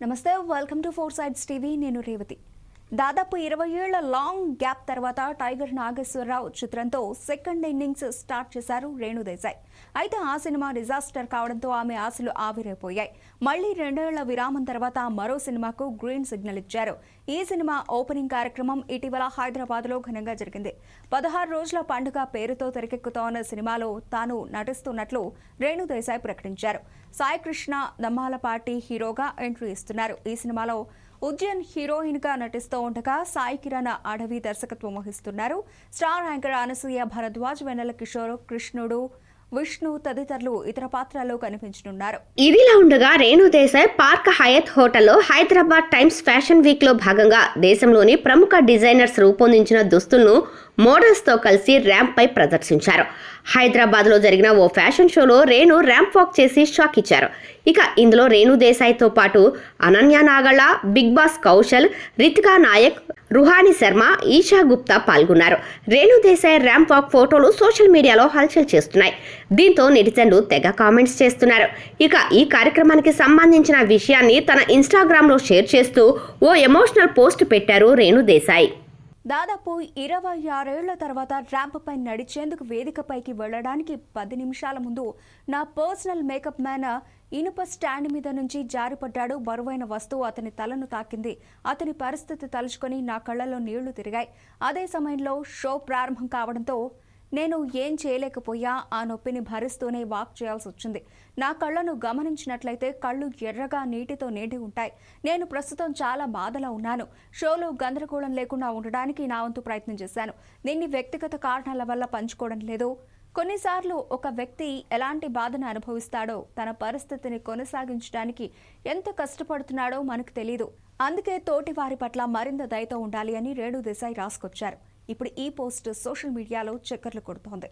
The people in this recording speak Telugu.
నమస్తే, welcome to four sides TV. నేను రేవతి. దాదాపు 20 ఏళ్ల లాంగ్ గ్యాప్ తర్వాత టైగర్ నాగేశ్వరరావు చిత్రంతో సెకండ్ ఇన్నింగ్స్ స్టార్ట్ చేశారు రేణు దేశాయ్. అయితే ఆ సినిమా డిజాస్టర్ కావడంతో ఆమె ఆశలు ఆవిరైపోయాయి. మళ్లీ 2 ఏళ్ల విరామం తర్వాత మరో సినిమాకు గ్రీన్ సిగ్నల్ ఇచ్చారు. ఈ సినిమా ఓపెనింగ్ కార్యక్రమం ఇటీవల హైదరాబాద్లో ఘనంగా జరిగింది. 16 రోజుల పండుగ పేరుతో తెరకెక్కుతోన్న సినిమాలో తాను నటిస్తున్నట్లు రేణు దేశాయ్ ప్రకటించారు. సాయి కృష్ణ దమ్మాలపాటి హీరోగా ఎంట్రీ ఇస్తున్నారు. ఈ సినిమాలో ఉజ్జయన్ హీరోయిన్ గా నటిస్తూ ఉండగా సాయి కిరణ్ అడవి దర్శకత్వం వహిస్తున్నారు. స్టార్ యాంకర్ అనసూయ భరద్వాజ్, వెన్నెల కిషోర్, కృష్ణుడు, విష్ణు తదితరులు ఇతర పాత్రల్లో కనిపించనున్నారు. ఇదిలా ఉండగా రేణు దేశాయ్ పార్క్ హయత్ హోటల్లో హైదరాబాద్ టైమ్స్ ఫ్యాషన్ వీక్ లో భాగంగా దేశంలోని ప్రముఖ డిజైనర్స్ రూపొందించిన దుస్తులను మోడల్స్ తో కలిసి ర్యాంప్ పై ప్రదర్శించారు. హైదరాబాద్ లో జరిగిన ఓ ఫ్యాషన్ షోలో రేణు ర్యాంప్ వాక్ చేసి షాక్ ఇచ్చారు. ఇక ఇందులో రేణు దేశాయ్ తో పాటు అనన్య నాగళ్ళ, బిగ్ బాస్ కౌశల్, రితికా నాయక్, రుహాని శర్మ, ఈషా గుప్తా పాల్గొన్నారు. రేణు దేశాయ్ ర్యాంప్ వాక్ ఫోటోలు సోషల్ మీడియాలో హల్చల్ చేస్తున్నాయి. దీంతో నెటిజన్లు తెగ కామెంట్స్ చేస్తున్నారు. ఇక ఈ కార్యక్రమానికి సంబంధించిన విషయాన్ని తన ఇన్స్టాగ్రామ్ లో షేర్ చేస్తూ ఓ ఎమోషనల్ పోస్ట్ పెట్టారు రేణు దేశాయ్. దాదాపు 26 ఏళ్ల తర్వాత ర్యాంప్ పై నడిచేందుకు వేదికపైకి వెళ్లడానికి 10 నిమిషాల ముందు నా పర్సనల్ మేకప్ మ్యాన్ ఇనుప స్టాండ్ మీద నుంచి జారిపడ్డాడు. బరువైన వస్తువు అతని తలను తాకింది. అతని పరిస్థితి తలుచుకొని నా కళ్లలో నీళ్లు తిరిగాయి. అదే సమయంలో షో ప్రారంభం కావడంతో నేను ఏం చేయలేకపోయా. ఆ నొప్పిని భరిస్తూనే వాక్ చేయాల్సి వచ్చింది. నా కళ్లను గమనించినట్లయితే కళ్ళు ఎర్రగా నీటితో నిండి ఉంటాయి. నేను ప్రస్తుతం చాలా బాధలో ఉన్నాను. షోలో గందరగోళం లేకుండా ఉండడానికి నా వంతు ప్రయత్నం చేశాను. దీన్ని వ్యక్తిగత కారణాల వల్ల పంచుకోవడం లేదు. కొన్నిసార్లు ఒక వ్యక్తి ఎలాంటి బాధను అనుభవిస్తాడో, తన పరిస్థితిని కొనసాగించడానికి ఎంత కష్టపడుతున్నాడో మనకు తెలీదు. అందుకే తోటి వారి పట్ల మరింత దయతో ఉండాలి అని రేణు దేశాయ్ రాసుకొచ్చారు. ఇప్పుడు ఈ పోస్ట్ సోషల్ మీడియాలో చక్కర్లు కొడుతోంది.